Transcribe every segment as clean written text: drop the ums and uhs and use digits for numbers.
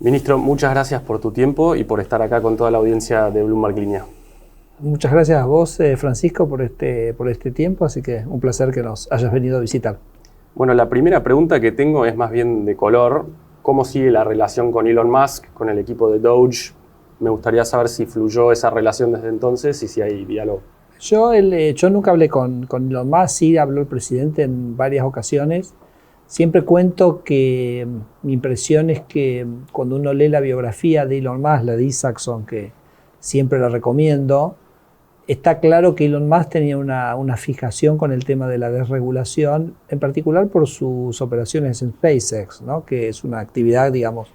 Ministro, muchas gracias por tu tiempo y por estar acá con toda la audiencia de Bloomberg Línea. Muchas gracias a vos, Francisco, por este tiempo, así que un placer que nos hayas venido a visitar. Bueno, la primera pregunta que tengo es más bien de color. ¿Cómo sigue la relación con Elon Musk, con el equipo de Doge? Me gustaría saber si fluyó esa relación desde entonces y si hay diálogo. Yo nunca hablé con Elon Musk, sí habló el presidente en varias ocasiones. Siempre cuento que mi impresión es que cuando uno lee la biografía de Elon Musk, la de Isaacson, que siempre la recomiendo, está claro que Elon Musk tenía una fijación con el tema de la desregulación, en particular por sus operaciones en SpaceX, ¿no? Que es una actividad, digamos,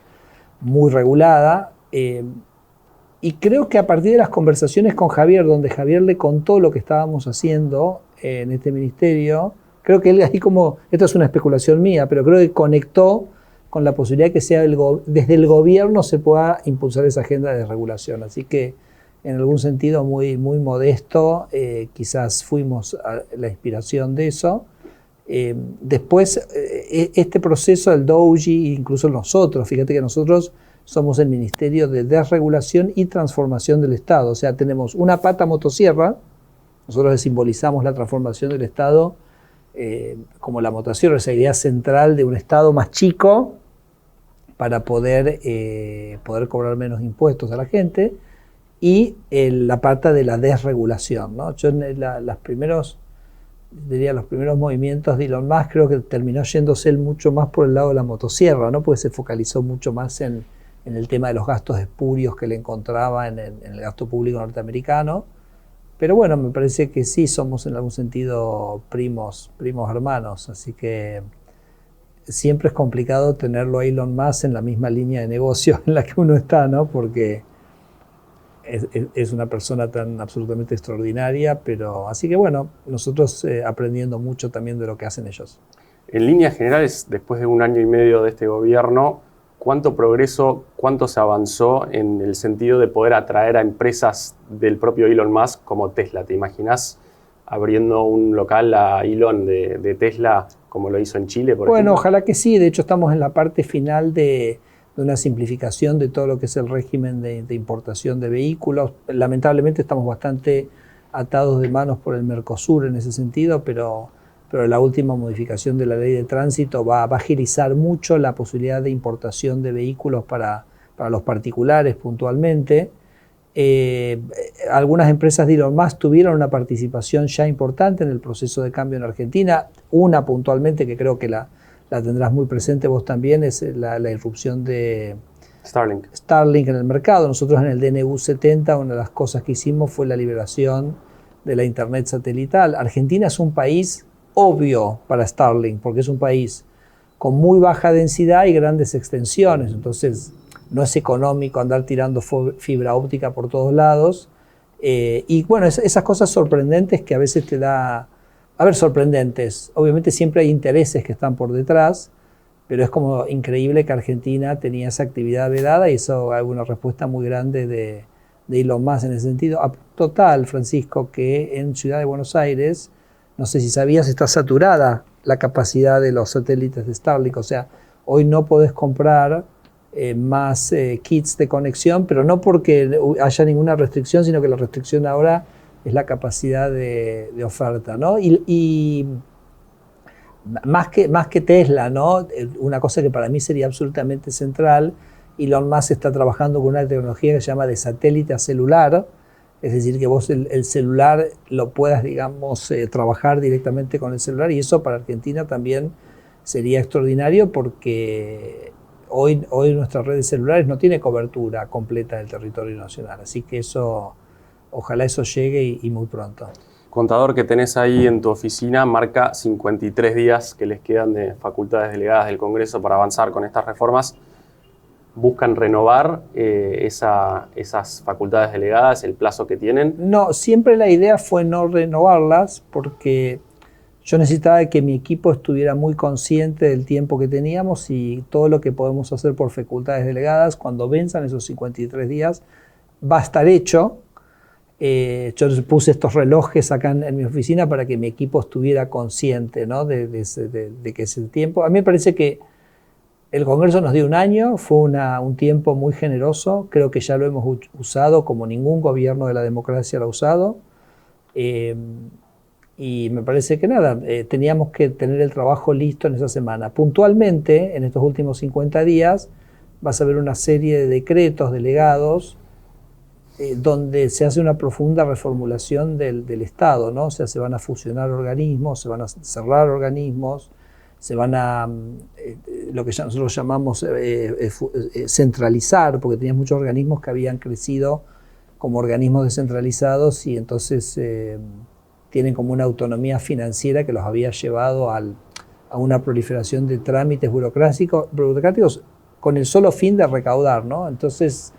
muy regulada. Y creo que a partir de las conversaciones con Javier, donde Javier le contó lo que estábamos haciendo en este ministerio, creo que él ahí como, esto es una especulación mía, pero creo que conectó con la posibilidad de que sea desde el gobierno se pueda impulsar esa agenda de regulación. Así que en algún sentido muy, muy modesto, quizás fuimos a la inspiración de eso. Después, este proceso del Doge, incluso nosotros, fíjate que nosotros somos el Ministerio de Desregulación y Transformación del Estado. O sea, tenemos una pata motosierra, nosotros simbolizamos la transformación del Estado como la motosierra, esa idea central de un Estado más chico para poder cobrar menos impuestos a la gente, y la pata de la desregulación, ¿no? Yo en los primeros movimientos de Elon Musk creo que terminó yéndose él mucho más por el lado de la motosierra, ¿no? Porque se focalizó mucho más en el tema de los gastos espurios que le encontraba en el gasto público norteamericano. Pero bueno, me parece que sí somos en algún sentido primos hermanos, así que siempre es complicado tenerlo a Elon Musk en la misma línea de negocio en la que uno está, ¿no? Porque es una persona tan absolutamente extraordinaria, pero así que bueno, nosotros aprendiendo mucho también de lo que hacen ellos. En líneas generales, después de 1 año y medio de este gobierno, ¿cuánto progreso, cuánto se avanzó en el sentido de poder atraer a empresas del propio Elon Musk como Tesla? ¿Te imaginas abriendo un local a Elon de Tesla como lo hizo en Chile, por ejemplo? Bueno, ojalá que sí. De hecho, estamos en la parte final de una simplificación de todo lo que es el régimen de importación de vehículos. Lamentablemente estamos bastante atados de manos por el Mercosur en ese sentido, pero la última modificación de la ley de tránsito va a agilizar mucho la posibilidad de importación de vehículos para los particulares puntualmente. Algunas empresas de Elon Musk tuvieron una participación ya importante en el proceso de cambio en Argentina. Una puntualmente que creo que la tendrás muy presente vos también, es la irrupción de Starlink en el mercado. Nosotros en el DNU 70 una de las cosas que hicimos fue la liberación de la internet satelital. Argentina es un país obvio para Starlink, porque es un país con muy baja densidad y grandes extensiones, entonces no es económico andar tirando fibra óptica por todos lados. Y bueno, esas cosas sorprendentes que a veces te da... A ver, sorprendentes. Obviamente siempre hay intereses que están por detrás, pero es como increíble que Argentina tenía esa actividad vedada y eso hay una respuesta muy grande de Elon Musk en ese sentido. Total, Francisco, que en Ciudad de Buenos Aires, no sé si sabías, está saturada la capacidad de los satélites de Starlink. O sea, hoy no podés comprar más kits de conexión, pero no porque haya ninguna restricción, sino que la restricción ahora es la capacidad de oferta, ¿no? Y más que Tesla, ¿no? Una cosa que para mí sería absolutamente central, Elon Musk está trabajando con una tecnología que se llama de satélite a celular, es decir, que vos el celular lo puedas, digamos, trabajar directamente con el celular, y eso para Argentina también sería extraordinario porque hoy nuestra red de celulares no tiene cobertura completa del territorio nacional, así que eso... Ojalá eso llegue y muy pronto. Contador que tenés ahí en tu oficina marca 53 días que les quedan de facultades delegadas del Congreso para avanzar con estas reformas. ¿Buscan renovar esas facultades delegadas, el plazo que tienen? No, siempre la idea fue no renovarlas porque yo necesitaba que mi equipo estuviera muy consciente del tiempo que teníamos y todo lo que podemos hacer por facultades delegadas, cuando venzan esos 53 días, va a estar hecho. Yo puse estos relojes acá en mi oficina para que mi equipo estuviera consciente, ¿no? de que ese tiempo. A mí me parece que El Congreso nos dio un año, fue un tiempo muy generoso, creo que ya lo hemos usado como ningún gobierno de la democracia lo ha usado. Y me parece que nada, teníamos que tener el trabajo listo en esa semana. Puntualmente, en estos últimos 50 días, vas a ver una serie de decretos delegados donde se hace una profunda reformulación del Estado, ¿no? O sea, se van a fusionar organismos, se van a cerrar organismos, se van a, lo que nosotros llamamos centralizar, porque tenías muchos organismos que habían crecido como organismos descentralizados y entonces tienen como una autonomía financiera que los había llevado a una proliferación de trámites burocráticos con el solo fin de recaudar, ¿no? Entonces,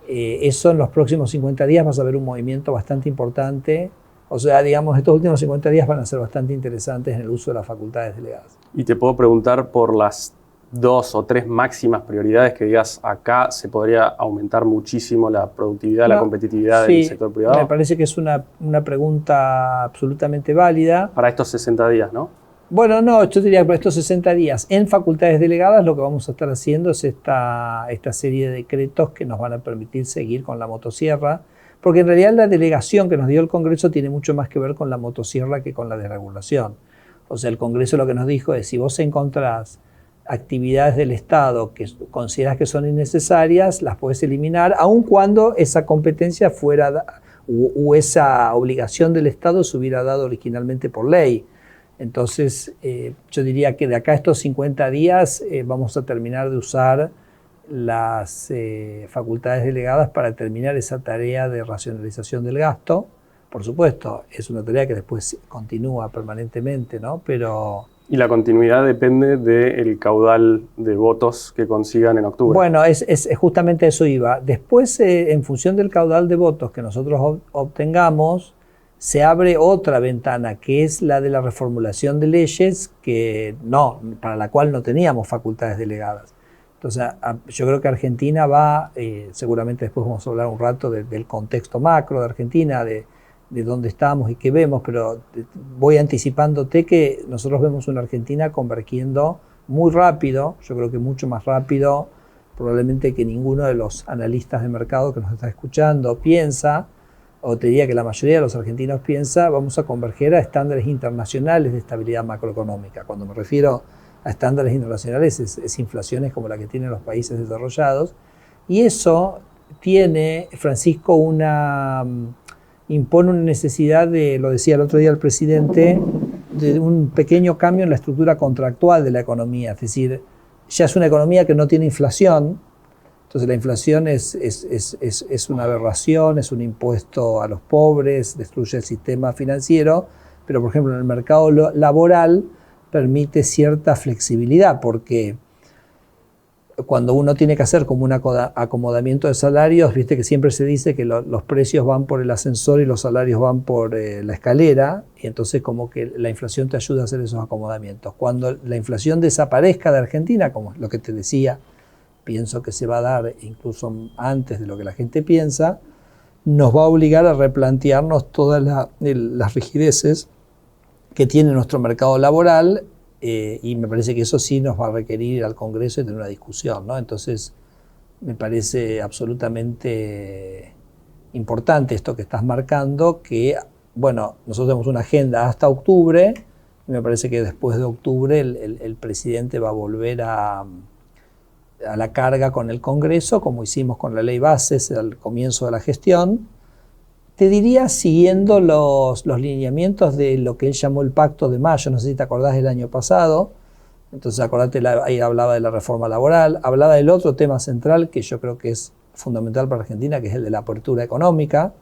eso en los próximos 50 días vas a ver un movimiento bastante importante. O sea, digamos, estos últimos 50 días van a ser bastante interesantes en el uso de las facultades delegadas. Y te puedo preguntar por las 2 o 3 máximas prioridades que digas, acá se podría aumentar muchísimo la productividad, la competitividad del sector privado. Me parece que es una pregunta absolutamente válida. Para estos 60 días, ¿no? Bueno, no, yo diría que para estos 60 días en facultades delegadas lo que vamos a estar haciendo es esta serie de decretos que nos van a permitir seguir con la motosierra, porque en realidad la delegación que nos dio el Congreso tiene mucho más que ver con la motosierra que con la desregulación. O sea, el Congreso lo que nos dijo es, si vos encontrás actividades del Estado que consideras que son innecesarias, las puedes eliminar, aun cuando esa competencia fuera, o esa obligación del Estado se hubiera dado originalmente por ley. Entonces, yo diría que de acá a estos 50 días vamos a terminar de usar las facultades delegadas para terminar esa tarea de racionalización del gasto. Por supuesto, es una tarea que después continúa permanentemente, ¿no? Pero... Y la continuidad depende del caudal de votos que consigan en octubre. Bueno, justamente eso iba. Después, en función del caudal de votos que nosotros obtengamos, se abre otra ventana, que es la de la reformulación de leyes para la cual no teníamos facultades delegadas. Entonces, yo creo que Argentina va, seguramente después vamos a hablar un rato del contexto macro de Argentina, de dónde estamos y qué vemos, pero voy anticipándote que nosotros vemos una Argentina convergiendo muy rápido, yo creo que mucho más rápido probablemente que ninguno de los analistas de mercado que nos está escuchando piensa, o te diría que la mayoría de los argentinos piensa, vamos a converger a estándares internacionales de estabilidad macroeconómica. Cuando me refiero a estándares internacionales es inflaciones como la que tienen los países desarrollados, y eso tiene, Francisco, impone una necesidad de, lo decía el otro día el presidente, de un pequeño cambio en la estructura contractual de la economía. Es decir, ya es una economía que no tiene inflación, entonces la inflación es una aberración, es un impuesto a los pobres, destruye el sistema financiero, pero por ejemplo en el mercado laboral permite cierta flexibilidad, porque cuando uno tiene que hacer como un acomodamiento de salarios, viste que siempre se dice que los precios van por el ascensor y los salarios van por la escalera, y entonces como que la inflación te ayuda a hacer esos acomodamientos. Cuando la inflación desaparezca de Argentina, como lo que te decía, pienso que se va a dar incluso antes de lo que la gente piensa, nos va a obligar a replantearnos todas las rigideces que tiene nuestro mercado laboral, y me parece que eso sí nos va a requerir ir al Congreso y tener una discusión, ¿no? Entonces, me parece absolutamente importante esto que estás marcando, que, bueno, nosotros tenemos una agenda hasta octubre, y me parece que después de octubre el presidente va a volver a la carga con el Congreso, como hicimos con la ley bases al comienzo de la gestión. Te diría siguiendo los lineamientos de lo que él llamó el Pacto de Mayo, no sé si te acordás del año pasado. Entonces acordate, ahí hablaba de la reforma laboral, hablaba del otro tema central que yo creo que es fundamental para Argentina, que es el de la apertura económica.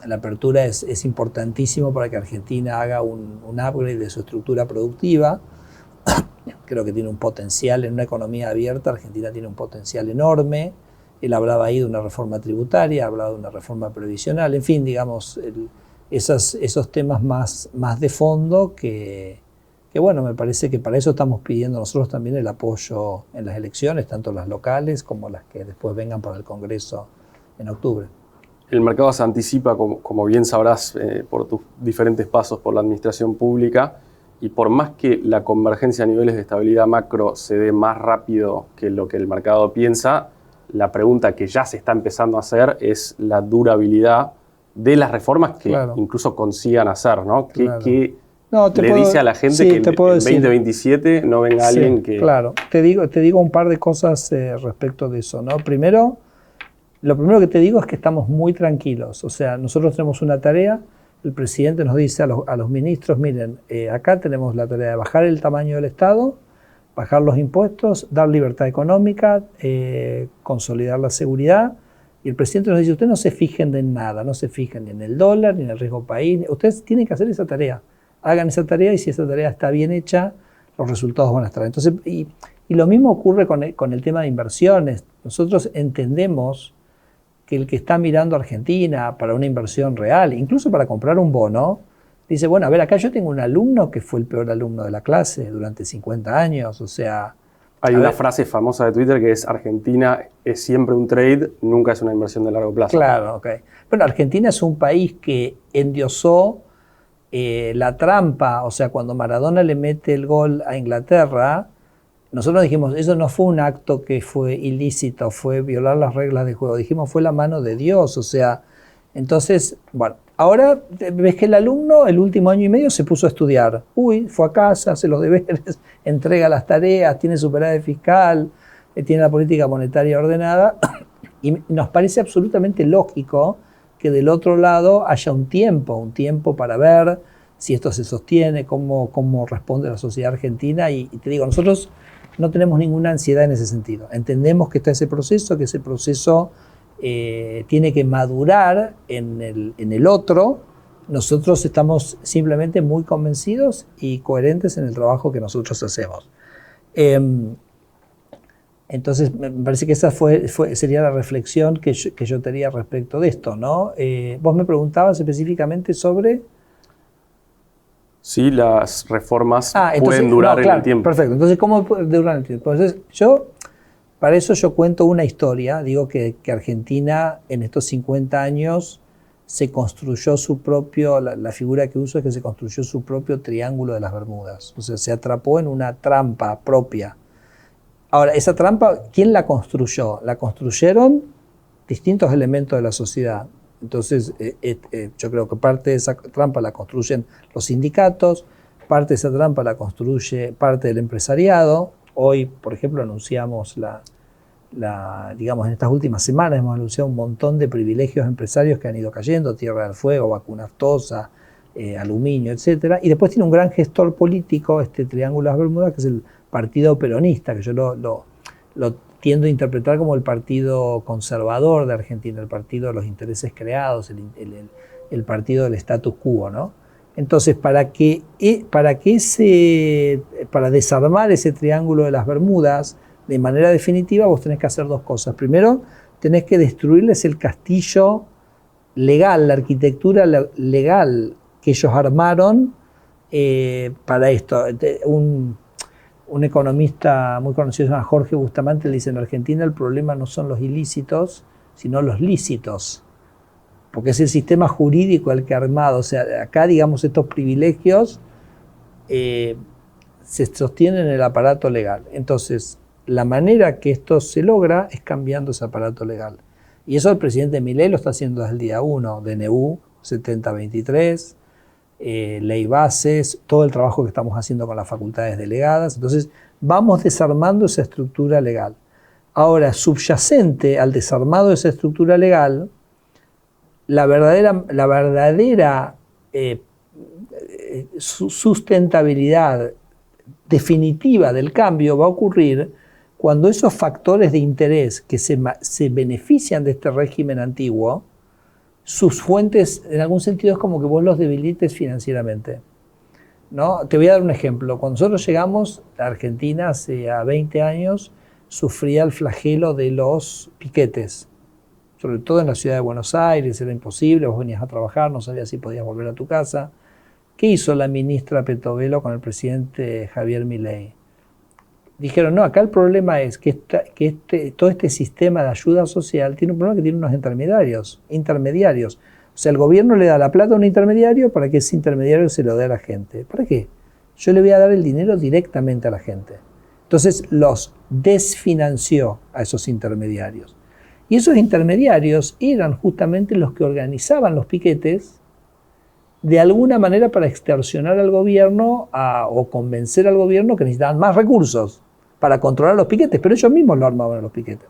La apertura es importantísimo para que Argentina haga un upgrade de su estructura productiva. Creo que tiene un potencial en una economía abierta, Argentina tiene un potencial enorme. Él hablaba ahí de una reforma tributaria, hablaba de una reforma previsional, en fin, digamos, esos temas más de fondo que bueno, me parece que para eso estamos pidiendo nosotros también el apoyo en las elecciones, tanto las locales como las que después vengan para el Congreso en octubre. El mercado se anticipa, como bien sabrás, por tus diferentes pasos por la administración pública, Y por más que la convergencia a niveles de estabilidad macro se dé más rápido que lo que el mercado piensa, la pregunta que ya se está empezando a hacer es la durabilidad de las reformas que incluso consigan hacer, ¿no? ¿Qué le dice a la gente que en 2027 no venga alguien que... Claro, te digo un par de cosas respecto de eso, ¿no? Primero, lo primero que te digo es que estamos muy tranquilos. O sea, nosotros tenemos una tarea. El presidente nos dice a los ministros, miren, acá tenemos la tarea de bajar el tamaño del Estado, bajar los impuestos, dar libertad económica, consolidar la seguridad. Y el presidente nos dice, ustedes no se fijen en nada, no se fijen ni en el dólar, ni en el riesgo país. Ustedes tienen que hacer esa tarea. Hagan esa tarea y si esa tarea está bien hecha, los resultados van a estar. Entonces, y lo mismo ocurre con el tema de inversiones. Nosotros entendemos que el que está mirando a Argentina para una inversión real, incluso para comprar un bono, dice, bueno, a ver, acá yo tengo un alumno que fue el peor alumno de la clase durante 50 años, o sea... Hay una frase famosa de Twitter que es Argentina es siempre un trade, nunca es una inversión de largo plazo. Claro, ok. Bueno, Argentina es un país que endiosó la trampa, o sea, cuando Maradona le mete el gol a Inglaterra, nosotros dijimos, eso no fue un acto que fue ilícito, fue violar las reglas de juego. Dijimos, fue la mano de Dios, o sea, entonces, bueno, ahora ves que el alumno el último año y medio se puso a estudiar. Fue a casa, hace los deberes, entrega las tareas, tiene superávit fiscal, tiene la política monetaria ordenada. Y nos parece absolutamente lógico que del otro lado haya un tiempo para ver si esto se sostiene, cómo responde la sociedad argentina. Y te digo, nosotros no tenemos ninguna ansiedad en ese sentido. Entendemos que está ese proceso, que ese proceso tiene que madurar en el otro. Nosotros estamos simplemente muy convencidos y coherentes en el trabajo que nosotros hacemos. Entonces, me parece que esa sería la reflexión que yo tenía respecto de esto, ¿no? Vos me preguntabas específicamente sobre... Sí, las reformas pueden durar en el tiempo. Perfecto. Entonces, ¿cómo puede durar en el tiempo? Entonces, para eso yo cuento una historia. Digo que Argentina en estos 50 años se construyó su propio, la figura que uso es que se construyó su propio triángulo de las Bermudas. O sea, se atrapó en una trampa propia. Ahora, esa trampa, ¿quién la construyó? La construyeron distintos elementos de la sociedad. Entonces, yo creo que parte de esa trampa la construyen los sindicatos, parte de esa trampa la construye parte del empresariado. Hoy, por ejemplo, anunciamos digamos, en estas últimas semanas hemos anunciado un montón de privilegios empresarios que han ido cayendo, Tierra del Fuego, Vaca Aftosa, aluminio, etc. Y después tiene un gran gestor político, este Triángulo de las Bermudas, que es el Partido Peronista, que yo lo tiendo a interpretar como el partido conservador de Argentina, el partido de los intereses creados, el partido del status quo, ¿no? Entonces, para desarmar ese triángulo de las Bermudas de manera definitiva, vos tenés que hacer dos cosas. Primero, tenés que destruirles el castillo legal, la arquitectura legal que ellos armaron para esto. Un economista muy conocido, se llama Jorge Bustamante, le dice: en Argentina el problema no son los ilícitos, sino los lícitos, porque es el sistema jurídico el que ha armado. O sea, acá, digamos, estos privilegios se sostienen en el aparato legal. Entonces, la manera que esto se logra es cambiando ese aparato legal. Y eso el presidente Milei lo está haciendo desde el día 1, DNU 7023, ley bases, todo el trabajo que estamos haciendo con las facultades delegadas. Entonces, vamos desarmando esa estructura legal. Ahora, subyacente al desarmado de esa estructura legal, la verdadera sustentabilidad definitiva del cambio va a ocurrir cuando esos factores de interés que se benefician de este régimen antiguo, sus fuentes, en algún sentido, es como que vos los debilites financieramente, ¿no? Te voy a dar un ejemplo. Cuando nosotros llegamos a Argentina hace 20 años, sufría el flagelo de los piquetes, sobre todo en la ciudad de Buenos Aires. Era imposible, vos venías a trabajar, no sabías si podías volver a tu casa. ¿Qué hizo la ministra Petovelo con el presidente Javier Milei? Dijeron, no, acá el problema es que todo este sistema de ayuda social tiene un problema, que tiene unos intermediarios. O sea, el gobierno le da la plata a un intermediario para que ese intermediario se lo dé a la gente. ¿Para qué? yo le voy a dar el dinero directamente a la gente. Entonces los desfinanció a esos intermediarios. Y esos intermediarios eran justamente los que organizaban los piquetes de alguna manera para extorsionar al gobierno o convencer al gobierno que necesitaban más recursos para controlar los piquetes, pero ellos mismos lo armaban a los piquetes.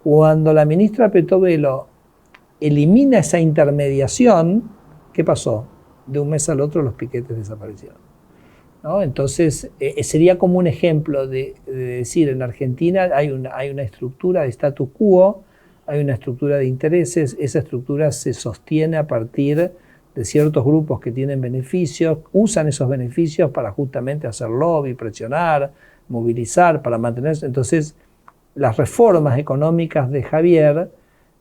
Cuando la ministra Petovelo elimina esa intermediación, ¿qué pasó? De un mes al otro los piquetes desaparecieron, ¿no? Entonces, sería como un ejemplo de decir, en Argentina hay una estructura de status quo, hay una estructura de intereses, esa estructura se sostiene a partir de ciertos grupos que tienen beneficios, usan esos beneficios para justamente hacer lobby, presionar, movilizar, para mantenerse. Entonces, las reformas económicas de Javier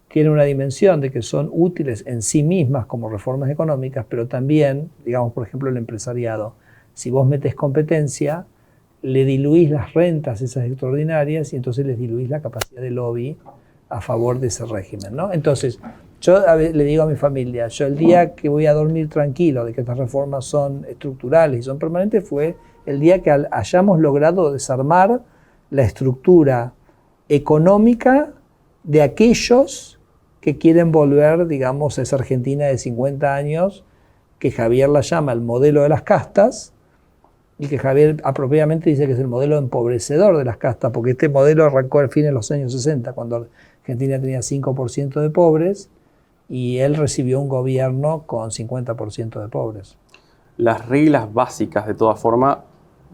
tienen una dimensión de que son útiles en sí mismas como reformas económicas, pero también, digamos, por ejemplo, el empresariado. Si vos metes competencia, le diluís las rentas esas extraordinarias y entonces les diluís la capacidad de lobby a favor de ese régimen, ¿no? Entonces, yo le digo a mi familia, yo el día que voy a dormir tranquilo de que estas reformas son estructurales y son permanentes fue el día que hayamos logrado desarmar la estructura económica de aquellos que quieren volver, digamos, a esa Argentina de 50 años, que Javier la llama el modelo de las castas, y que Javier apropiadamente dice que es el modelo empobrecedor de las castas, porque este modelo arrancó al fin de los años 60, cuando Argentina tenía 5% de pobres, y él recibió un gobierno con 50% de pobres. Las reglas básicas, de todas formas,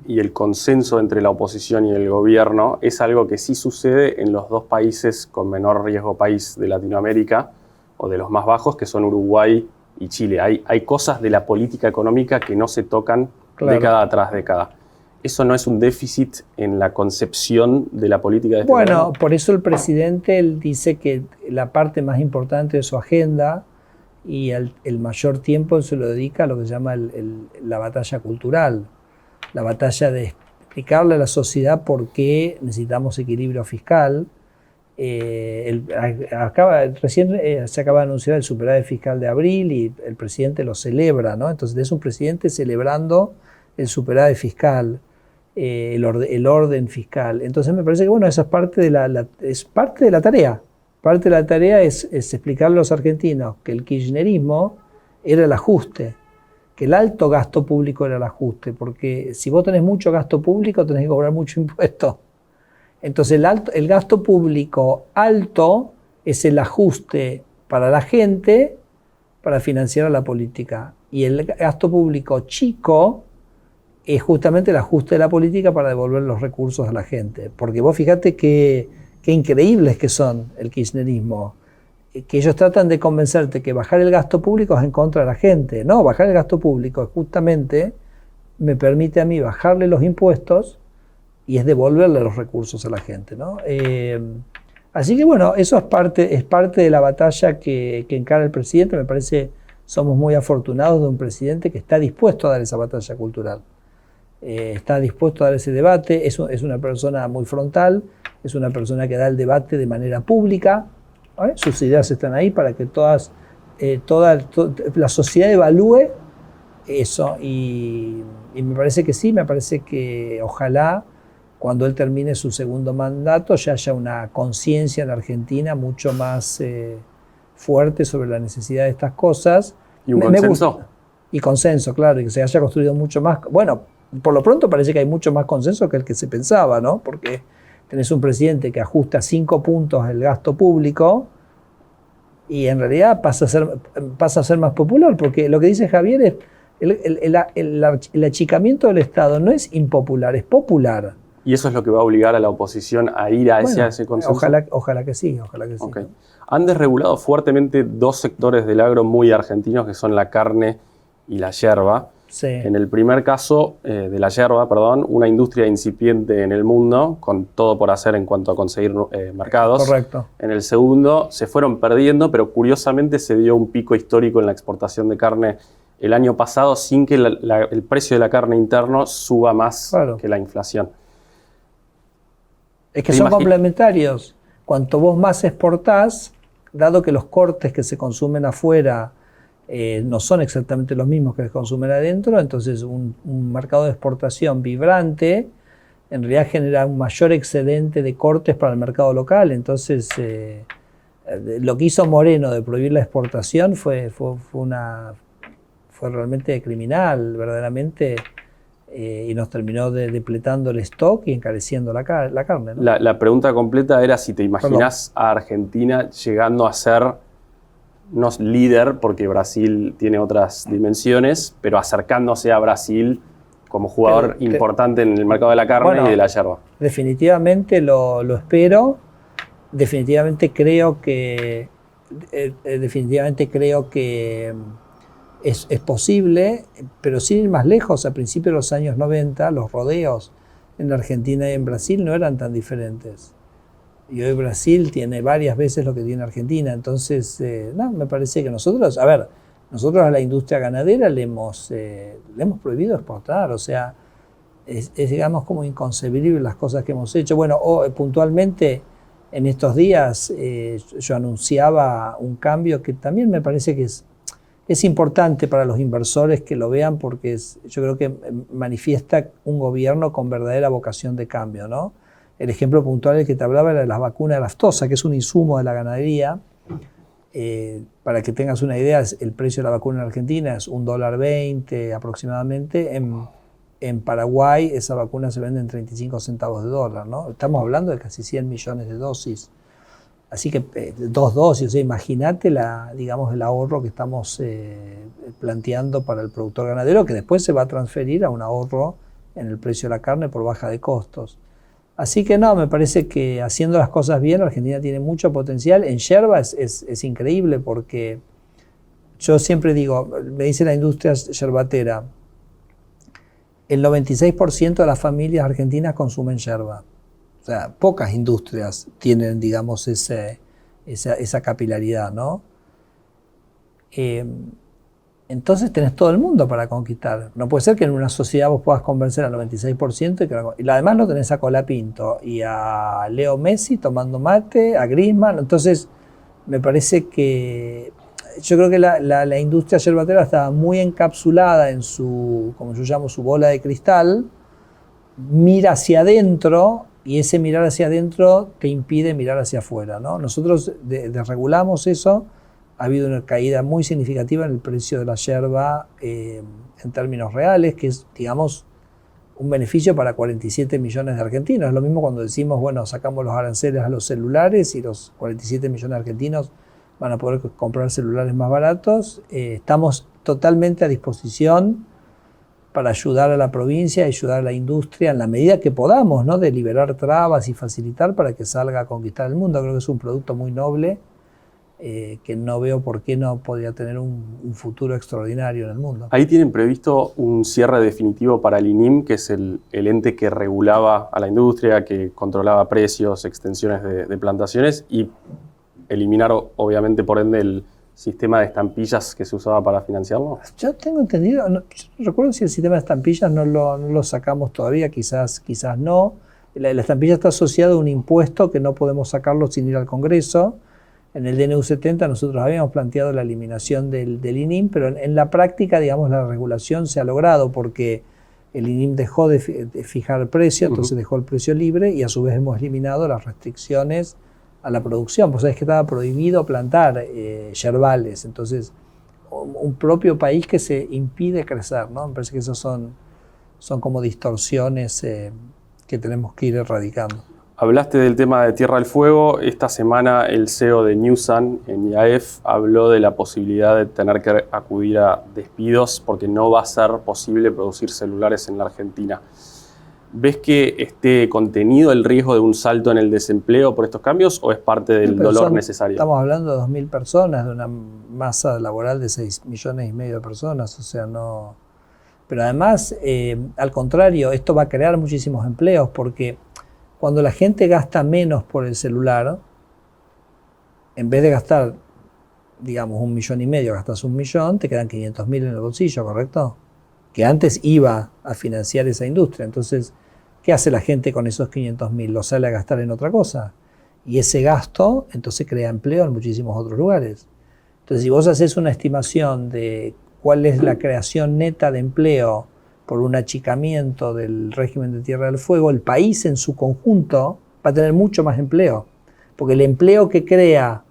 y el consenso entre la oposición y el gobierno es algo que sí sucede en los dos países con menor riesgo país de Latinoamérica, o de los más bajos, que son Uruguay y Chile. Hay cosas de la política económica que no se tocan década tras década. ¿Eso no es un déficit en la concepción de la política de este gobierno? Bueno, por eso el presidente él dice que la parte más importante de su agenda y el mayor tiempo se lo dedica a lo que se llama la batalla cultural, la batalla de explicarle a la sociedad por qué necesitamos equilibrio fiscal. Recién se acaba de anunciar el superávit fiscal de abril y el presidente lo celebra, ¿no? Entonces es un presidente celebrando el superávit fiscal, el orden fiscal. Entonces me parece que bueno, eso es parte de la tarea. Parte de la tarea es explicarle a los argentinos que el kirchnerismo era el ajuste, que el alto gasto público era el ajuste, porque si vos tenés mucho gasto público tenés que cobrar mucho impuesto. Entonces el gasto público alto es el ajuste para la gente para financiar la política, y el gasto público chico es justamente el ajuste de la política para devolver los recursos a la gente. Porque vos fíjate qué increíbles que son el kirchnerismo, que ellos tratan de convencerte que bajar el gasto público es en contra de la gente. No, bajar el gasto público justamente me permite a mí bajarle los impuestos y es devolverle los recursos a la gente, ¿no? Así que bueno, eso es parte de la batalla que encara el presidente. Me parece somos muy afortunados de un presidente que está dispuesto a dar esa batalla cultural. Está dispuesto a dar ese debate, es una persona muy frontal, es una persona que da el debate de manera pública, ¿vale? Sus ideas están ahí para que toda la sociedad evalúe eso, y me parece que sí, me parece que ojalá cuando él termine su segundo mandato ya haya una conciencia en Argentina mucho más fuerte sobre la necesidad de estas cosas. ¿Y un consenso? Y consenso, claro, y que se haya construido mucho más. Bueno, por lo pronto parece que hay mucho más consenso que el que se pensaba, ¿no? Porque tenés un presidente que ajusta 5 puntos el gasto público y en realidad pasa a ser más popular, porque lo que dice Javier es el achicamiento del Estado no es impopular, es popular. ¿Y eso es lo que va a obligar a la oposición a ir a ese consenso? Ojalá que sí, ojalá que sí. Okay. Han desregulado fuertemente dos sectores del agro muy argentinos, que son la carne y la yerba. Sí. En el primer caso, de la yerba, una industria incipiente en el mundo, con todo por hacer en cuanto a conseguir mercados. Correcto. En el segundo, se fueron perdiendo, pero curiosamente se dio un pico histórico en la exportación de carne el año pasado, sin que el precio de la carne interno suba más que la inflación. Es que son complementarios. Cuanto vos más exportás, dado que los cortes que se consumen afuera no son exactamente los mismos que se consumen adentro, entonces un mercado de exportación vibrante en realidad genera un mayor excedente de cortes para el mercado local. Entonces lo que hizo Moreno de prohibir la exportación fue realmente criminal, verdaderamente, y nos terminó depletando el stock y encareciendo la carne, ¿no? La pregunta completa era si te imaginás a Argentina llegando a ser, no líder, porque Brasil tiene otras dimensiones, pero acercándose a Brasil como jugador importante en el mercado de la carne y de la yerba. Definitivamente lo espero. Definitivamente creo que es posible, pero sin ir más lejos, a principios de los años 90, los rodeos en Argentina y en Brasil no eran tan diferentes. Y hoy Brasil tiene varias veces lo que tiene Argentina. Entonces, me parece que nosotros a la industria ganadera le hemos prohibido exportar. O sea, es digamos como inconcebible las cosas que hemos hecho. Bueno, puntualmente en estos días yo anunciaba un cambio que también me parece que es importante para los inversores que lo vean, porque yo creo que manifiesta un gobierno con verdadera vocación de cambio, ¿no? El ejemplo puntual del que te hablaba era de las vacunas de lactosa, que es un insumo de la ganadería. Para que tengas una idea, el precio de la vacuna en Argentina es $1.20 aproximadamente. En Paraguay esa vacuna se vende en 35 centavos de dólar, ¿no? Estamos hablando de casi 100 millones de dosis. Así que 2 dosis, o sea, imagínate el ahorro que estamos planteando para el productor ganadero, que después se va a transferir a un ahorro en el precio de la carne por baja de costos. Así que me parece que haciendo las cosas bien, Argentina tiene mucho potencial. En yerba es increíble, porque yo siempre digo, me dice la industria yerbatera, el 96% de las familias argentinas consumen yerba. O sea, pocas industrias tienen, digamos, esa capilaridad, ¿no? Entonces tenés todo el mundo para conquistar. No puede ser que en una sociedad vos puedas convencer al 96% y además lo tenés a Colapinto y a Leo Messi tomando mate, a Griezmann. Entonces me parece que yo creo que la industria yerbatera estaba muy encapsulada en como yo llamo, su bola de cristal, mira hacia adentro, y ese mirar hacia adentro te impide mirar hacia afuera, ¿no? Nosotros desregulamos eso. Ha habido una caída muy significativa en el precio de la yerba en términos reales, que es, digamos, un beneficio para 47 millones de argentinos. Es lo mismo cuando decimos, bueno, sacamos los aranceles a los celulares y los 47 millones de argentinos van a poder comprar celulares más baratos. Estamos totalmente a disposición para ayudar a la provincia, ayudar a la industria en la medida que podamos, ¿no? De liberar trabas y facilitar para que salga a conquistar el mundo. Creo que es un producto muy noble, que no veo por qué no podría tener un futuro extraordinario en el mundo. Ahí tienen previsto un cierre definitivo para el INIM, que es el ente que regulaba a la industria, que controlaba precios, extensiones de plantaciones, y eliminar, obviamente, por ende, el sistema de estampillas que se usaba para financiarlo. Yo tengo entendido, no recuerdo si el sistema de estampillas no lo sacamos todavía, quizás no. La estampilla está asociada a un impuesto que no podemos sacarlo sin ir al Congreso. En el DNU 70 nosotros habíamos planteado la eliminación del INIM, pero en la práctica, digamos, la regulación se ha logrado porque el INIM dejó de fijar el precio, entonces dejó el precio libre, y a su vez hemos eliminado las restricciones a la producción. Pues sabés que estaba prohibido plantar yerbales, entonces un propio país que se impide crecer, ¿no? Me parece que esas son como distorsiones que tenemos que ir erradicando. Hablaste del tema de Tierra del Fuego. Esta semana el CEO de Newsan en IAF habló de la posibilidad de tener que acudir a despidos porque no va a ser posible producir celulares en la Argentina. ¿Ves que esté contenido el riesgo de un salto en el desempleo por estos cambios o es parte del dolor necesario? Estamos hablando de 2.000 personas, de una masa laboral de 6,5 millones de personas, o sea, no... Pero además, al contrario, esto va a crear muchísimos empleos porque cuando la gente gasta menos por el celular, en vez de gastar, digamos, 1,5 millones, gastas 1 millón, te quedan 500.000 en el bolsillo, ¿correcto? Que antes iba a financiar esa industria. Entonces, ¿qué hace la gente con esos 500.000? Lo sale a gastar en otra cosa. Y ese gasto, entonces, crea empleo en muchísimos otros lugares. Entonces, si vos haces una estimación de cuál es la creación neta de empleo por un achicamiento del régimen de Tierra del Fuego, el país en su conjunto va a tener mucho más empleo, porque el empleo que crea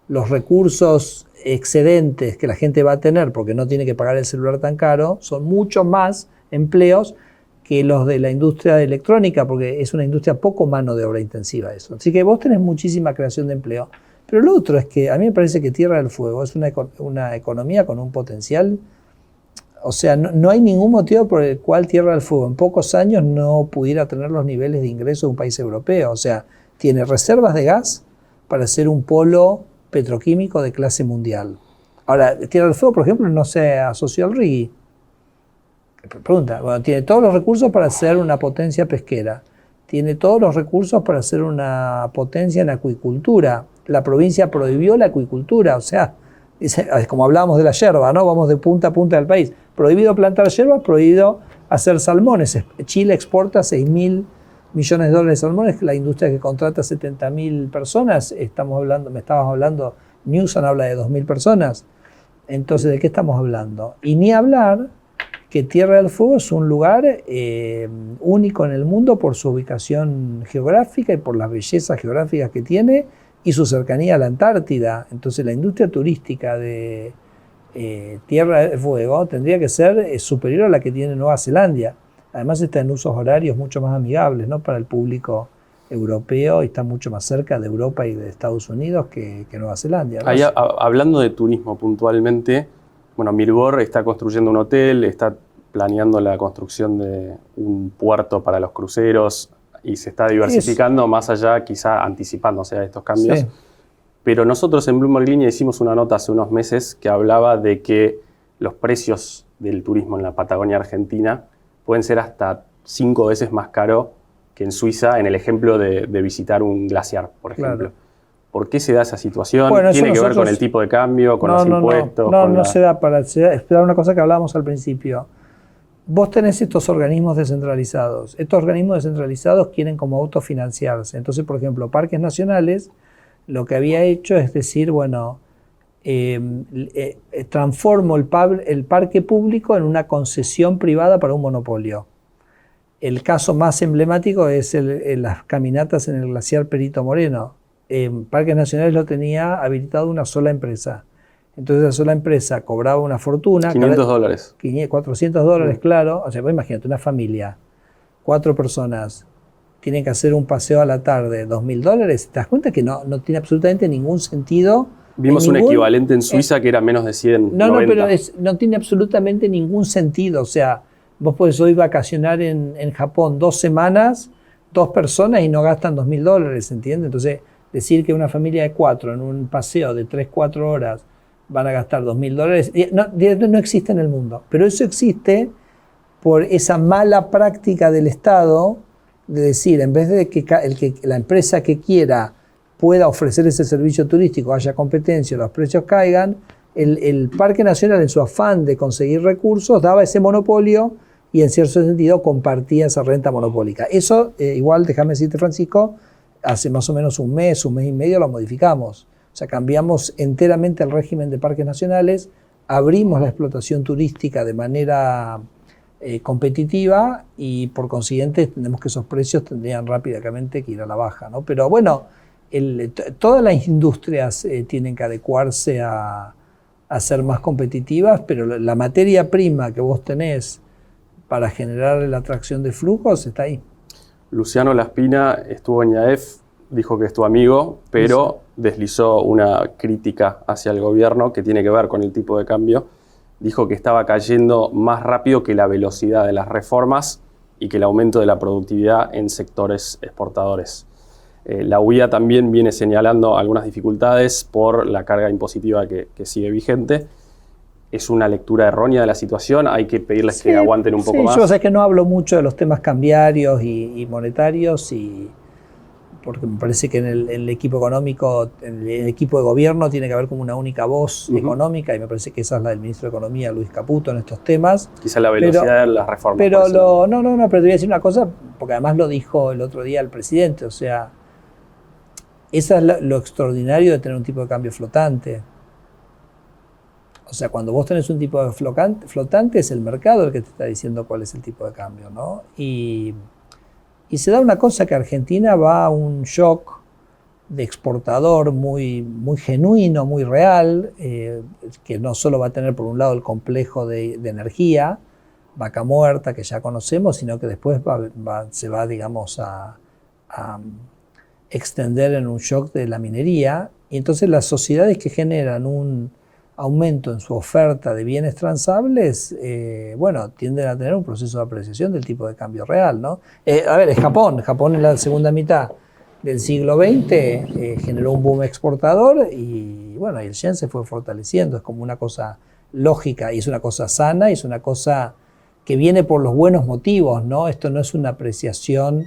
los recursos excedentes que la gente va a tener porque no tiene que pagar el celular tan caro, son mucho más empleos que los de la industria electrónica, porque es una industria poco mano de obra intensiva eso. Así que vos tenés muchísima creación de empleo. Pero lo otro es que a mí me parece que Tierra del Fuego es una economía con un potencial. O sea, no hay ningún motivo por el cual Tierra del Fuego en pocos años no pudiera tener los niveles de ingreso de un país europeo. O sea, tiene reservas de gas para ser un polo petroquímico de clase mundial. Ahora, Tierra del Fuego, por ejemplo, no se asoció al RIGI. Pregunta, bueno, tiene todos los recursos para ser una potencia pesquera, tiene todos los recursos para ser una potencia en acuicultura. La provincia prohibió la acuicultura, o sea, como hablábamos de la yerba, ¿no? Vamos de punta a punta del país. Prohibido plantar yerba, prohibido hacer salmones. Chile exporta 6.000 millones de dólares de salmones, la industria que contrata 70.000 personas. Me estabas hablando, Newsom habla de 2.000 personas. Entonces, ¿de qué estamos hablando? Y ni hablar que Tierra del Fuego es un lugar único en el mundo por su ubicación geográfica y por las bellezas geográficas que tiene y su cercanía a la Antártida. Entonces la industria turística de Tierra del Fuego tendría que ser superior a la que tiene Nueva Zelanda. Además está en usos horarios mucho más amigables, ¿no?, para el público europeo, y está mucho más cerca de Europa y de Estados Unidos que Nueva Zelanda, ¿no? Ahí, hablando de turismo puntualmente, bueno, Mirgor está construyendo un hotel, está planeando la construcción de un puerto para los cruceros y se está diversificando más allá, quizá anticipándose a estos cambios. Sí. Pero nosotros en Bloomberg Línea hicimos una nota hace unos meses que hablaba de que los precios del turismo en la Patagonia Argentina pueden ser hasta 5 veces más caro que en Suiza, en el ejemplo de visitar un glaciar, por ejemplo. Claro. ¿Por qué se da esa situación? Bueno, ¿tiene que ver con el tipo de cambio, con los impuestos? No se da para esperar una cosa que hablábamos al principio. Vos tenés estos organismos descentralizados. Estos organismos descentralizados quieren como autofinanciarse. Entonces, por ejemplo, Parques Nacionales lo que había hecho es decir, bueno, transformo el parque público en una concesión privada para un monopolio. El caso más emblemático es las caminatas en el glaciar Perito Moreno. Parques Nacionales lo tenía habilitado una sola empresa. Entonces esa sola empresa cobraba una fortuna. $500. $400, claro. O sea, vos imagínate, una familia, 4 personas, tienen que hacer un paseo a la tarde, $2.000. ¿Te das cuenta que no tiene absolutamente ningún sentido? Vimos un equivalente en Suiza que era menos de 100. No, pero no tiene absolutamente ningún sentido. O sea, vos podés hoy vacacionar en Japón 2 semanas, 2 personas y no gastan $2.000, ¿entiendes? Entonces, decir que una familia de 4 en un paseo de 3-4 horas van a gastar $2.000, no existe en el mundo. Pero eso existe por esa mala práctica del Estado de decir, en vez de que la empresa que quiera pueda ofrecer ese servicio turístico, haya competencia, los precios caigan, el Parque Nacional, en su afán de conseguir recursos, daba ese monopolio y en cierto sentido compartía esa renta monopólica. Eso, igual, déjame decirte, Francisco, hace más o menos un mes y medio lo modificamos. O sea, cambiamos enteramente el régimen de parques nacionales, abrimos la explotación turística de manera competitiva y por consiguiente entendemos que esos precios tendrían rápidamente que ir a la baja, ¿no? Pero bueno, todas las industrias tienen que adecuarse a ser más competitivas, pero la materia prima que vos tenés para generar la atracción de flujos está ahí. Luciano Laspina estuvo en IAEF, dijo que es tu amigo, pero deslizó una crítica hacia el gobierno que tiene que ver con el tipo de cambio. Dijo que estaba cayendo más rápido que la velocidad de las reformas y que el aumento de la productividad en sectores exportadores. La UIA también viene señalando algunas dificultades por la carga impositiva que sigue vigente. ¿Es una lectura errónea de la situación? ¿Hay que pedirles que aguanten un poco más? Yo sé que no hablo mucho de los temas cambiarios y monetarios, porque me parece que en el equipo económico, en el equipo de gobierno tiene que haber como una única voz económica, y me parece que esa es la del ministro de Economía, Luis Caputo, en estos temas. Quizá la velocidad de las reformas. Pero pero te voy a decir una cosa, porque además lo dijo el otro día el presidente, o sea, eso es lo extraordinario de tener un tipo de cambio flotante. O sea, cuando vos tenés un tipo de flotante, es el mercado el que te está diciendo cuál es el tipo de cambio, ¿no? Y se da una cosa que Argentina va a un shock de exportador muy, muy genuino, muy real, que no solo va a tener por un lado el complejo de energía, Vaca Muerta, que ya conocemos, sino que después se va, digamos, a extender en un shock de la minería. Y entonces las sociedades que generan un aumento en su oferta de bienes transables, bueno, tienden a tener un proceso de apreciación del tipo de cambio real, ¿no? A ver, es Japón. Japón en la segunda mitad del siglo XX generó un boom exportador y, bueno, y el yen se fue fortaleciendo. Es como una cosa lógica y es una cosa sana y es una cosa que viene por los buenos motivos, ¿no? Esto no es una apreciación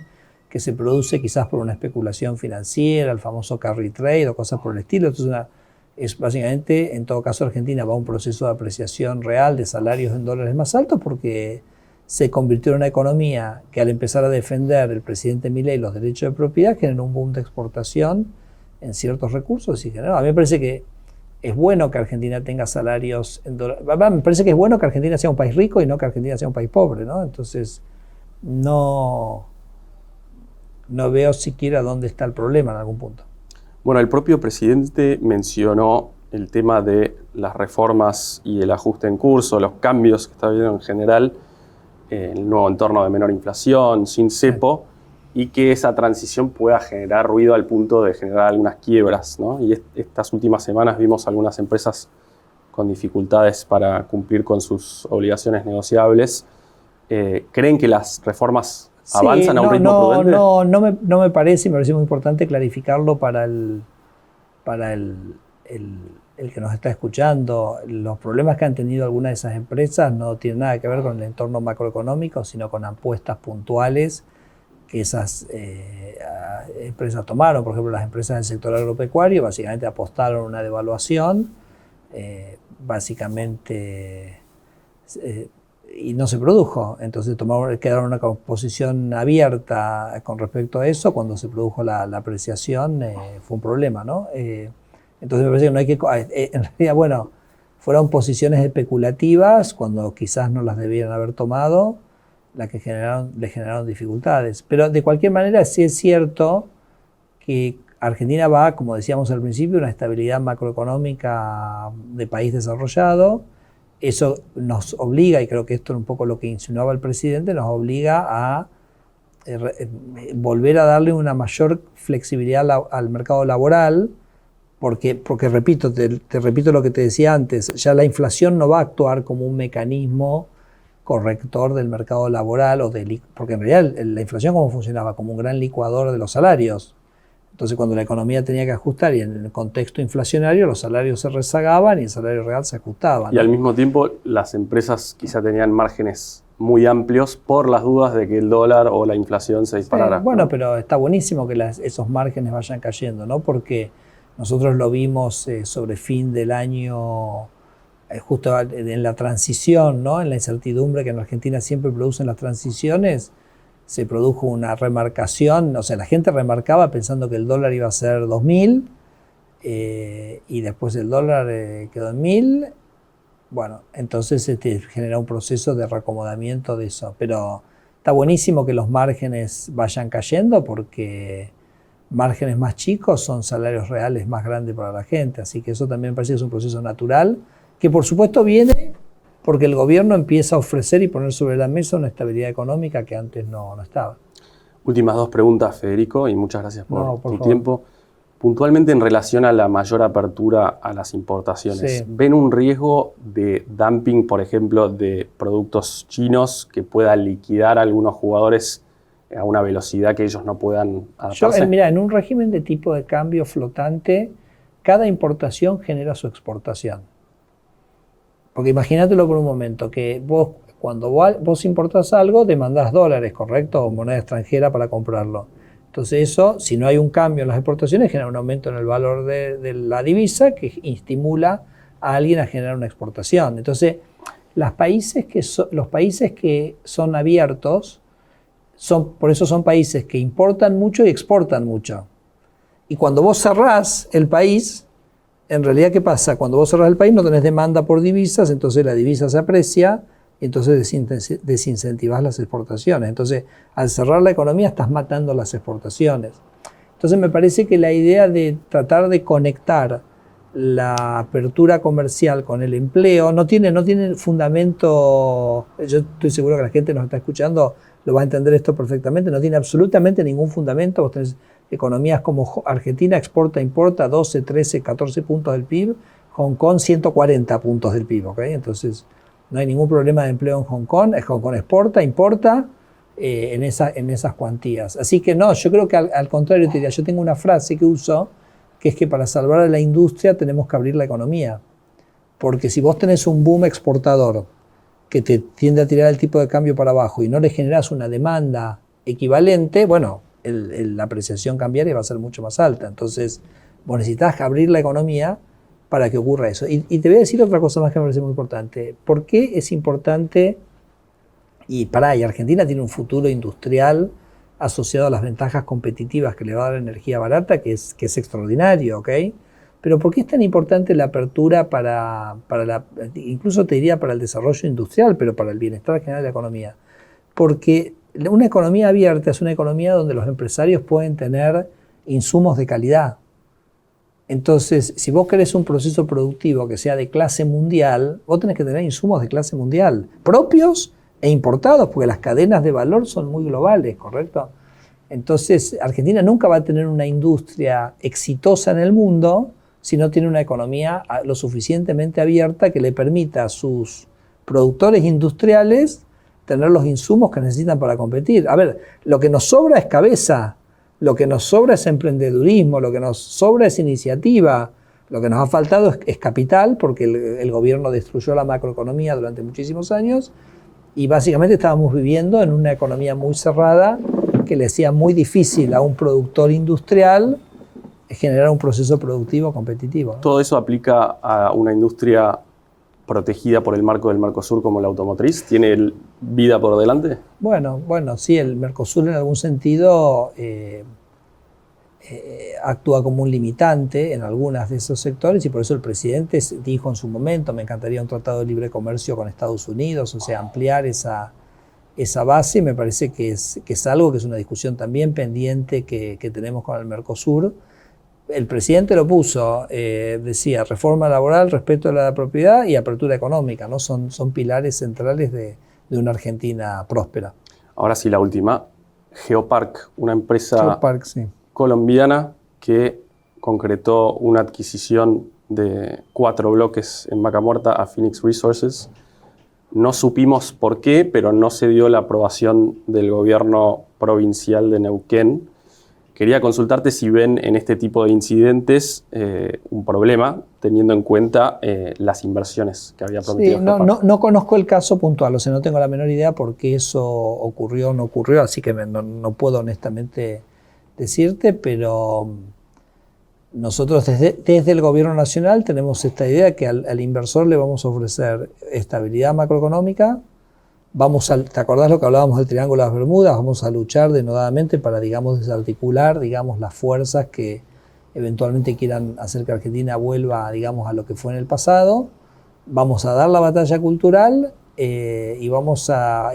que se produce quizás por una especulación financiera, el famoso carry trade o cosas por el estilo. Esto es básicamente, en todo caso, Argentina va a un proceso de apreciación real de salarios en dólares más altos porque se convirtió en una economía que, al empezar a defender el presidente Milei los derechos de propiedad, generó un boom de exportación en ciertos recursos y generó. A mí me parece que es bueno que Argentina tenga salarios en dólares. Me parece que es bueno que Argentina sea un país rico y no que Argentina sea un país pobre, ¿no? Entonces, no veo siquiera dónde está el problema en algún punto. Bueno, el propio presidente mencionó el tema de las reformas y el ajuste en curso, los cambios que está habiendo en general, el nuevo entorno de menor inflación, sin cepo, y que esa transición pueda generar ruido al punto de generar algunas quiebras, ¿no? Y estas últimas semanas vimos algunas empresas con dificultades para cumplir con sus obligaciones negociables. ¿Creen que las reformas avanzan a un ritmo prudente? No me parece, me parece muy importante clarificarlo para el que nos está escuchando. Los problemas que han tenido algunas de esas empresas no tienen nada que ver con el entorno macroeconómico, sino con apuestas puntuales que esas empresas tomaron. Por ejemplo, las empresas del sector agropecuario básicamente apostaron a una devaluación, y no se produjo. Entonces quedaron en una posición abierta con respecto a eso. Cuando se produjo la apreciación, fue un problema, ¿no? Entonces me parece que no hay que... en realidad, bueno, fueron posiciones especulativas cuando quizás no las debieran haber tomado, las que le generaron dificultades. Pero de cualquier manera sí es cierto que Argentina va, como decíamos al principio, una estabilidad macroeconómica de país desarrollado. Eso nos obliga, y creo que esto es un poco lo que insinuaba el presidente, nos obliga a volver a darle una mayor flexibilidad al mercado laboral, porque repito, te repito lo que te decía antes, ya la inflación no va a actuar como un mecanismo corrector del mercado laboral, porque en realidad la inflación ¿cómo funcionaba? Como un gran licuador de los salarios. Entonces, cuando la economía tenía que ajustar y en el contexto inflacionario, los salarios se rezagaban y el salario real se ajustaba, ¿no? Y al mismo tiempo, las empresas quizá tenían márgenes muy amplios por las dudas de que el dólar o la inflación se disparara. Sí, bueno, ¿no? pero está buenísimo que esos márgenes vayan cayendo, ¿no? Porque nosotros lo vimos sobre fin del año, justo en la transición, ¿no? En la incertidumbre que en Argentina siempre producen las transiciones. Se produjo una remarcación, o sea, la gente remarcaba pensando que el dólar iba a ser 2.000 y después el dólar quedó en 1.000. Bueno, entonces se genera un proceso de reacomodamiento de eso. Pero está buenísimo que los márgenes vayan cayendo porque márgenes más chicos son salarios reales más grandes para la gente. Así que eso también me parece que es un proceso natural que por supuesto viene porque el gobierno empieza a ofrecer y poner sobre la mesa una estabilidad económica que antes no estaba. Últimas dos preguntas, Federico, y muchas gracias por tu favor. tiempo. Puntualmente en relación a la mayor apertura a las importaciones, Sí. ¿ven un riesgo de dumping, por ejemplo, de productos chinos que pueda liquidar a algunos jugadores a una velocidad que ellos no puedan adaptarse? Mira, en un régimen de tipo de cambio flotante, cada importación genera su exportación. Porque imagínatelo por un momento, que vos cuando vos importás algo, demandás dólares, ¿correcto? O moneda extranjera para comprarlo. Entonces eso, si no hay un cambio en las exportaciones, genera un aumento en el valor de la divisa que estimula a alguien a generar una exportación. Entonces, los países que son abiertos, por eso son países que importan mucho y exportan mucho. Y cuando vos cerrás el país, en realidad, ¿qué pasa? Cuando vos cerrás el país no tenés demanda por divisas, entonces la divisa se aprecia, y entonces desincentivás las exportaciones. Entonces, al cerrar la economía estás matando las exportaciones. Entonces me parece que la idea de tratar de conectar la apertura comercial con el empleo no tiene fundamento. Yo estoy seguro que la gente que nos está escuchando lo va a entender esto perfectamente. No tiene absolutamente ningún fundamento. Vos tenés economías como Argentina, exporta, importa, 12, 13, 14 puntos del PIB. Hong Kong, 140 puntos del PIB. ¿Okay? Entonces no hay ningún problema de empleo en Hong Kong. Hong Kong exporta, importa en esas cuantías. Así que no, yo creo que al contrario te diría, yo tengo una frase que uso, que es que para salvar a la industria tenemos que abrir la economía. Porque si vos tenés un boom exportador que te tiende a tirar el tipo de cambio para abajo y no le generás una demanda equivalente, bueno, la apreciación cambiaria va a ser mucho más alta. Entonces, vos necesitas abrir la economía para que ocurra eso. Y te voy a decir otra cosa más que me parece muy importante. ¿Por qué es importante? Y Argentina tiene un futuro industrial asociado a las ventajas competitivas que le va a dar la energía barata, que es extraordinario, ¿ok? Pero ¿por qué es tan importante la apertura incluso te diría para el desarrollo industrial, pero para el bienestar general de la economía? Porque una economía abierta es una economía donde los empresarios pueden tener insumos de calidad. Entonces, si vos querés un proceso productivo que sea de clase mundial, vos tenés que tener insumos de clase mundial, propios e importados, porque las cadenas de valor son muy globales, ¿correcto? Entonces, Argentina nunca va a tener una industria exitosa en el mundo si no tiene una economía lo suficientemente abierta que le permita a sus productores industriales tener los insumos que necesitan para competir. A ver, lo que nos sobra es cabeza, lo que nos sobra es emprendedurismo, lo que nos sobra es iniciativa, lo que nos ha faltado es capital, porque el gobierno destruyó la macroeconomía durante muchísimos años, y básicamente estábamos viviendo en una economía muy cerrada que le hacía muy difícil a un productor industrial generar un proceso productivo competitivo, ¿no? ¿Todo eso aplica a una industria protegida por el marco del Mercosur como la automotriz? ¿Tiene vida por delante? Bueno, sí, el Mercosur en algún sentido actúa como un limitante en algunos de esos sectores, y por eso el presidente dijo en su momento, me encantaría un tratado de libre comercio con Estados Unidos, o sea, ampliar esa base. Me parece que es algo que es una discusión también pendiente que tenemos con el Mercosur. El presidente lo puso, decía, reforma laboral, respeto a la propiedad y apertura económica, ¿no? Son pilares centrales de una Argentina próspera. Ahora sí, la última. Geopark, una empresa sí, colombiana que concretó una adquisición de 4 bloques en Vaca Muerta a Phoenix Resources. No supimos por qué, pero no se dio la aprobación del gobierno provincial de Neuquén. Quería consultarte si ven en este tipo de incidentes un problema, teniendo en cuenta las inversiones que había prometido. Sí, no conozco el caso puntual, o sea, no tengo la menor idea por qué eso ocurrió o no ocurrió, así que no puedo honestamente decirte, pero nosotros desde el gobierno nacional tenemos esta idea que al inversor le vamos a ofrecer estabilidad macroeconómica. ¿Te acordás lo que hablábamos del Triángulo de las Bermudas? Vamos a luchar denodadamente para, desarticular, las fuerzas que eventualmente quieran hacer que Argentina vuelva, a lo que fue en el pasado. Vamos a dar la batalla cultural y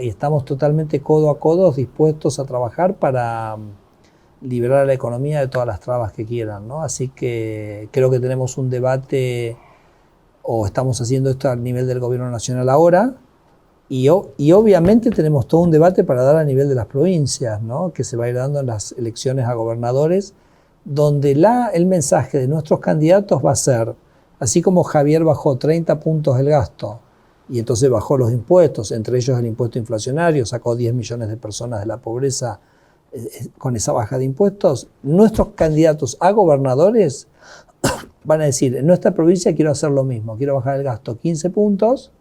estamos totalmente codo a codo dispuestos a trabajar para liberar a la economía de todas las trabas que quieran, ¿no? Así que creo que tenemos un debate, o estamos haciendo esto a nivel del gobierno nacional ahora, y obviamente tenemos todo un debate para dar a nivel de las provincias, ¿no? Que se va a ir dando en las elecciones a gobernadores, donde el mensaje de nuestros candidatos va a ser, así como Javier bajó 30 puntos el gasto, y entonces bajó los impuestos, entre ellos el impuesto inflacionario, sacó 10 millones de personas de la pobreza con esa baja de impuestos, nuestros candidatos a gobernadores van a decir, en nuestra provincia quiero hacer lo mismo, quiero bajar el gasto 15 puntos,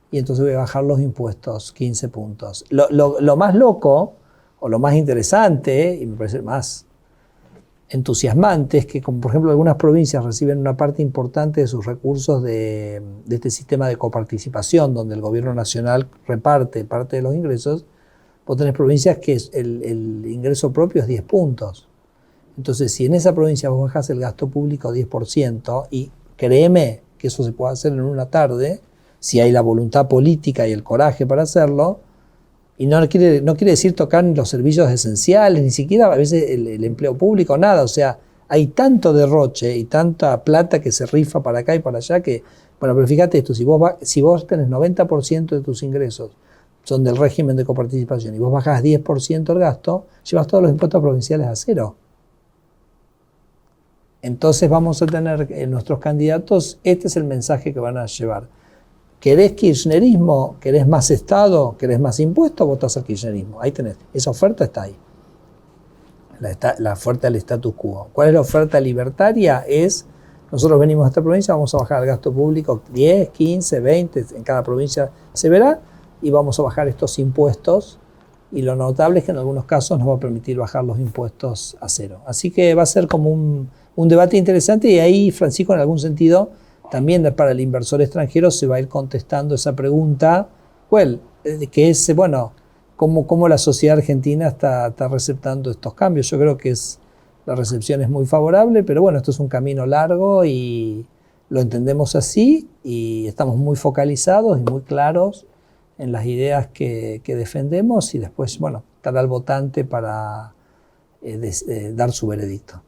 y entonces voy a bajar los impuestos 15 puntos. Lo más loco, o lo más interesante, y me parece más entusiasmante, es que, como por ejemplo algunas provincias reciben una parte importante de sus recursos de este sistema de coparticipación, donde el gobierno nacional reparte parte de los ingresos. Vos tenés provincias que el ingreso propio es 10 puntos. Entonces, si en esa provincia vos bajás el gasto público 10%, y créeme que eso se puede hacer en una tarde, si hay la voluntad política y el coraje para hacerlo, y no quiere decir tocar los servicios esenciales, ni siquiera a veces el empleo público, nada, o sea, hay tanto derroche y tanta plata que se rifa para acá y para allá que, bueno, pero fíjate esto, si vos tenés 90% de tus ingresos son del régimen de coparticipación y vos bajás 10% el gasto, llevas todos los impuestos provinciales a cero. Entonces vamos a tener en nuestros candidatos, este es el mensaje que van a llevar. ¿Querés kirchnerismo? ¿Querés más Estado? ¿Querés más impuestos? Votás al kirchnerismo. Ahí tenés. Esa oferta está ahí. La oferta del status quo. ¿Cuál es la oferta libertaria? Nosotros venimos a esta provincia, vamos a bajar el gasto público 10, 15, 20, en cada provincia se verá, y vamos a bajar estos impuestos. Y lo notable es que en algunos casos nos va a permitir bajar los impuestos a cero. Así que va a ser como un debate interesante, y ahí, Francisco, en algún sentido, también para el inversor extranjero se va a ir contestando esa pregunta, que es, bueno, cómo la sociedad argentina está receptando estos cambios. Yo creo que la recepción es muy favorable, pero bueno, esto es un camino largo y lo entendemos así, y estamos muy focalizados y muy claros en las ideas que defendemos, y después, bueno, estará el votante para dar su veredicto.